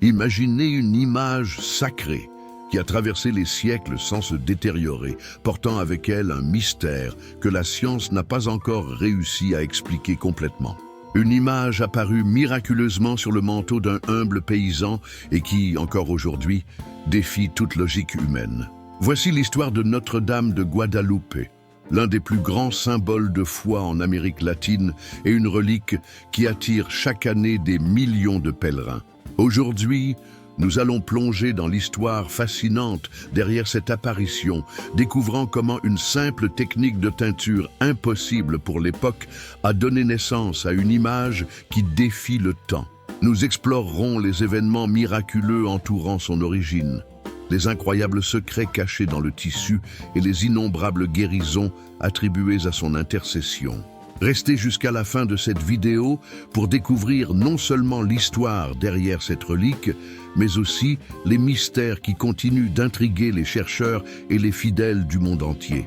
Imaginez une image sacrée qui a traversé les siècles sans se détériorer, portant avec elle un mystère que la science n'a pas encore réussi à expliquer complètement. Une image apparue miraculeusement sur le manteau d'un humble paysan et qui, encore aujourd'hui, défie toute logique humaine. Voici l'histoire de Notre-Dame de Guadalupe, l'un des plus grands symboles de foi en Amérique latine et une relique qui attire chaque année des millions de pèlerins. Aujourd'hui, nous allons plonger dans l'histoire fascinante derrière cette apparition, découvrant comment une simple technique de teinture impossible pour l'époque a donné naissance à une image qui défie le temps. Nous explorerons les événements miraculeux entourant son origine, les incroyables secrets cachés dans le tissu et les innombrables guérisons attribuées à son intercession. Restez jusqu'à la fin de cette vidéo pour découvrir non seulement l'histoire derrière cette relique, mais aussi les mystères qui continuent d'intriguer les chercheurs et les fidèles du monde entier.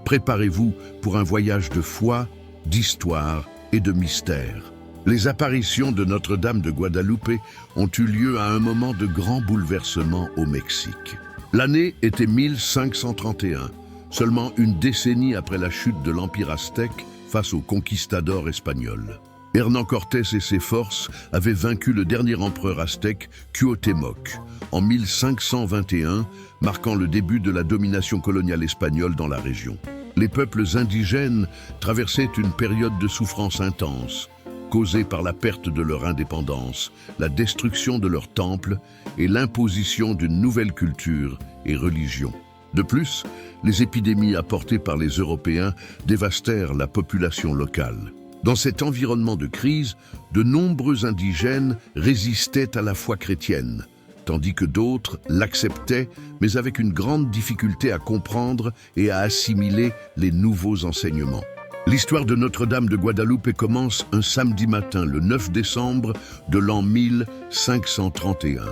Préparez-vous pour un voyage de foi, d'histoire et de mystère. Les apparitions de Notre-Dame de Guadalupe ont eu lieu à un moment de grand bouleversement au Mexique. L'année était 1531, seulement une décennie après la chute de l'Empire aztèque face aux conquistadors espagnols. Hernán Cortés et ses forces avaient vaincu le dernier empereur aztèque, Cuauhtémoc, en 1521, marquant le début de la domination coloniale espagnole dans la région. Les peuples indigènes traversaient une période de souffrance intense, causée par la perte de leur indépendance, la destruction de leurs temples et l'imposition d'une nouvelle culture et religion. De plus, les épidémies apportées par les Européens dévastèrent la population locale. Dans cet environnement de crise, de nombreux indigènes résistaient à la foi chrétienne, tandis que d'autres l'acceptaient, mais avec une grande difficulté à comprendre et à assimiler les nouveaux enseignements. L'histoire de Notre-Dame de Guadalupe commence un samedi matin, le 9 décembre de l'an 1531.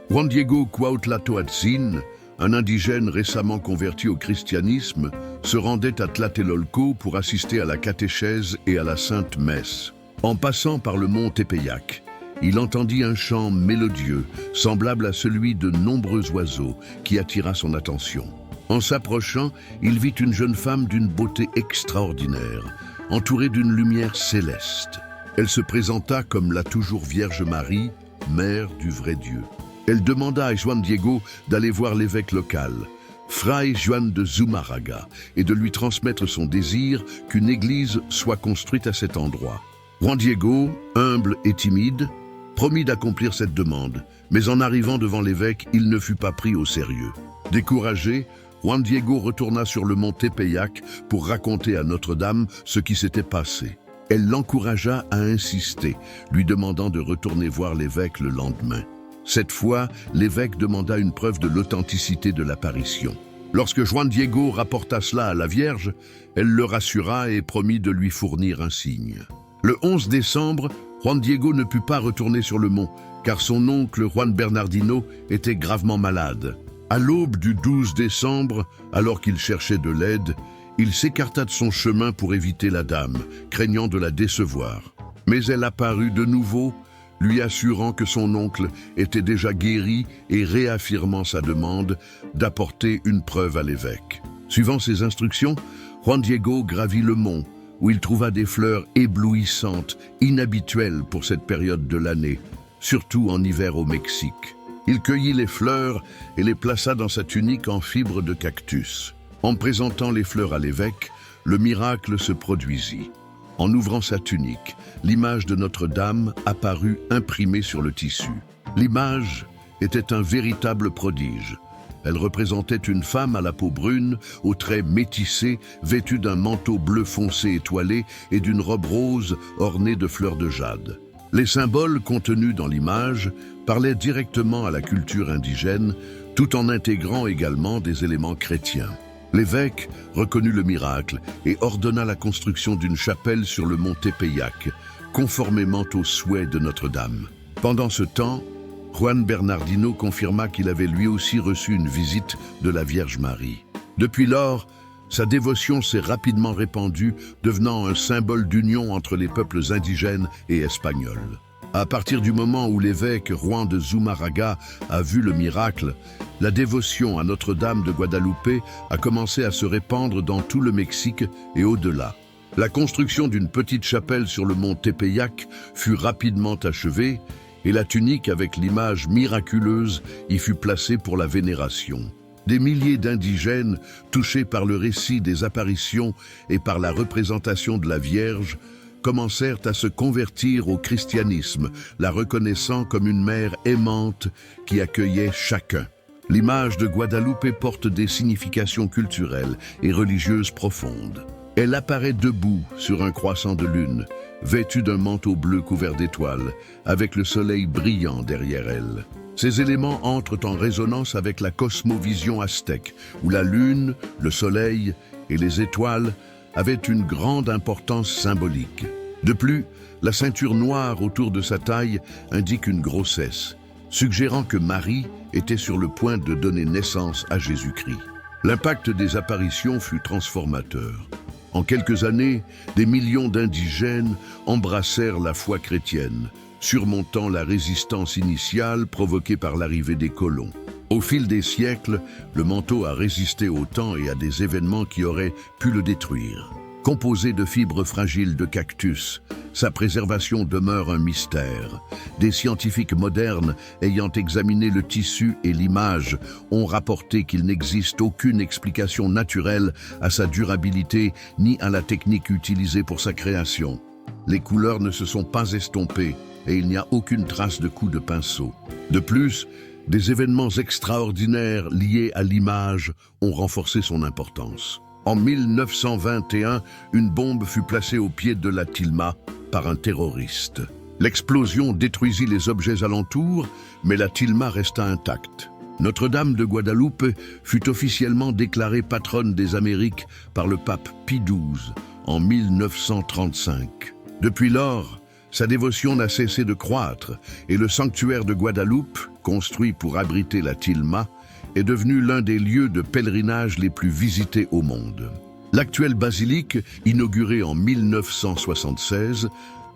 Juan Diego Cuauhtlatoatzin, un indigène récemment converti au christianisme, se rendait à Tlatelolco pour assister à la catéchèse et à la Sainte Messe. En passant par le mont Tepeyac, il entendit un chant mélodieux, semblable à celui de nombreux oiseaux, qui attira son attention. En s'approchant, il vit une jeune femme d'une beauté extraordinaire, entourée d'une lumière céleste. Elle se présenta comme la toujours Vierge Marie, mère du vrai Dieu. Elle demanda à Juan Diego d'aller voir l'évêque local, Fray Juan de Zumárraga, et de lui transmettre son désir qu'une église soit construite à cet endroit. Juan Diego, humble et timide, promit d'accomplir cette demande, mais en arrivant devant l'évêque, il ne fut pas pris au sérieux. Découragé, Juan Diego retourna sur le mont Tepeyac pour raconter à Notre-Dame ce qui s'était passé. Elle l'encouragea à insister, lui demandant de retourner voir l'évêque le lendemain. Cette fois, l'évêque demanda une preuve de l'authenticité de l'apparition. Lorsque Juan Diego rapporta cela à la Vierge, elle le rassura et promit de lui fournir un signe. Le 11 décembre, Juan Diego ne put pas retourner sur le mont, car son oncle Juan Bernardino était gravement malade. À l'aube du 12 décembre, alors qu'il cherchait de l'aide, il s'écarta de son chemin pour éviter la dame, craignant de la décevoir. Mais elle apparut de nouveau, lui assurant que son oncle était déjà guéri et réaffirmant sa demande d'apporter une preuve à l'évêque. Suivant ses instructions, Juan Diego gravit le mont, où il trouva des fleurs éblouissantes, inhabituelles pour cette période de l'année, surtout en hiver au Mexique. Il cueillit les fleurs et les plaça dans sa tunique en fibre de cactus. En présentant les fleurs à l'évêque, le miracle se produisit. En ouvrant sa tunique, l'image de Notre-Dame apparut imprimée sur le tissu. L'image était un véritable prodige. Elle représentait une femme à la peau brune, aux traits métissés, vêtue d'un manteau bleu foncé étoilé et d'une robe rose ornée de fleurs de jade. Les symboles contenus dans l'image parlaient directement à la culture indigène, tout en intégrant également des éléments chrétiens. L'évêque reconnut le miracle et ordonna la construction d'une chapelle sur le mont Tepeyac, conformément aux souhaits de Notre-Dame. Pendant ce temps, Juan Bernardino confirma qu'il avait lui aussi reçu une visite de la Vierge Marie. Depuis lors, sa dévotion s'est rapidement répandue, devenant un symbole d'union entre les peuples indigènes et espagnols. À partir du moment où l'évêque Juan de Zumárraga a vu le miracle, la dévotion à Notre-Dame de Guadalupe a commencé à se répandre dans tout le Mexique et au-delà. La construction d'une petite chapelle sur le mont Tepeyac fut rapidement achevée et la tunique avec l'image miraculeuse y fut placée pour la vénération. Des milliers d'indigènes, touchés par le récit des apparitions et par la représentation de la Vierge, commencèrent à se convertir au christianisme, la reconnaissant comme une mère aimante qui accueillait chacun. L'image de Guadalupe porte des significations culturelles et religieuses profondes. Elle apparaît debout sur un croissant de lune, vêtue d'un manteau bleu couvert d'étoiles, avec le soleil brillant derrière elle. Ces éléments entrent en résonance avec la cosmovision aztèque, où la lune, le soleil et les étoiles avaient une grande importance symbolique. De plus, la ceinture noire autour de sa taille indique une grossesse, suggérant que Marie était sur le point de donner naissance à Jésus-Christ. L'impact des apparitions fut transformateur. En quelques années, des millions d'indigènes embrassèrent la foi chrétienne, surmontant la résistance initiale provoquée par l'arrivée des colons. Au fil des siècles, le manteau a résisté au temps et à des événements qui auraient pu le détruire. Composé de fibres fragiles de cactus, sa préservation demeure un mystère. Des scientifiques modernes ayant examiné le tissu et l'image ont rapporté qu'il n'existe aucune explication naturelle à sa durabilité ni à la technique utilisée pour sa création. Les couleurs ne se sont pas estompées et il n'y a aucune trace de coup de pinceau. De plus, des événements extraordinaires liés à l'image ont renforcé son importance. En 1921, une bombe fut placée au pied de la tilma par un terroriste. L'explosion détruisit les objets alentours, mais la tilma resta intacte. Notre-Dame de Guadalupe fut officiellement déclarée patronne des Amériques par le pape Pie XII en 1935. Depuis lors, sa dévotion n'a cessé de croître et le sanctuaire de Guadalupe, construit pour abriter la tilma, est devenu l'un des lieux de pèlerinage les plus visités au monde. L'actuelle basilique, inaugurée en 1976,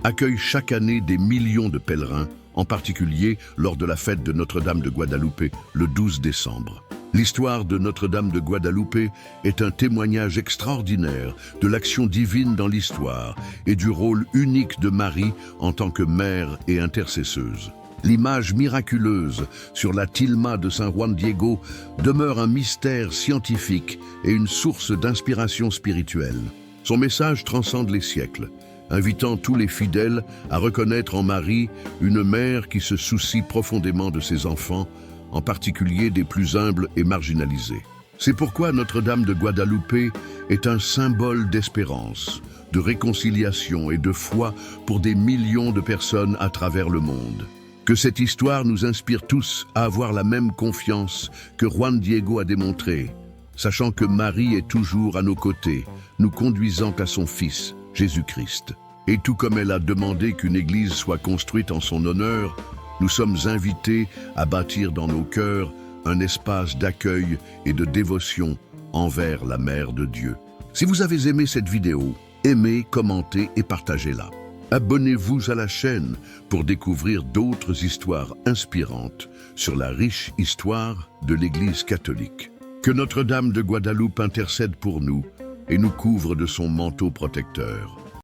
accueille chaque année des millions de pèlerins, en particulier lors de la fête de Notre-Dame de Guadalupe, le 12 décembre. L'histoire de Notre-Dame de Guadalupe est un témoignage extraordinaire de l'action divine dans l'histoire et du rôle unique de Marie en tant que mère et intercesseuse. L'image miraculeuse sur la tilma de San Juan Diego demeure un mystère scientifique et une source d'inspiration spirituelle. Son message transcende les siècles, invitant tous les fidèles à reconnaître en Marie une mère qui se soucie profondément de ses enfants, en particulier des plus humbles et marginalisés. C'est pourquoi Notre-Dame de Guadalupe est un symbole d'espérance, de réconciliation et de foi pour des millions de personnes à travers le monde. Que cette histoire nous inspire tous à avoir la même confiance que Juan Diego a démontré, sachant que Marie est toujours à nos côtés, nous conduisant à son Fils, Jésus-Christ. Et tout comme elle a demandé qu'une église soit construite en son honneur, nous sommes invités à bâtir dans nos cœurs un espace d'accueil et de dévotion envers la Mère de Dieu. Si vous avez aimé cette vidéo, aimez, commentez et partagez-la. Abonnez-vous à la chaîne pour découvrir d'autres histoires inspirantes sur la riche histoire de l'Église catholique. Que Notre-Dame de Guadalupe intercède pour nous et nous couvre de son manteau protecteur.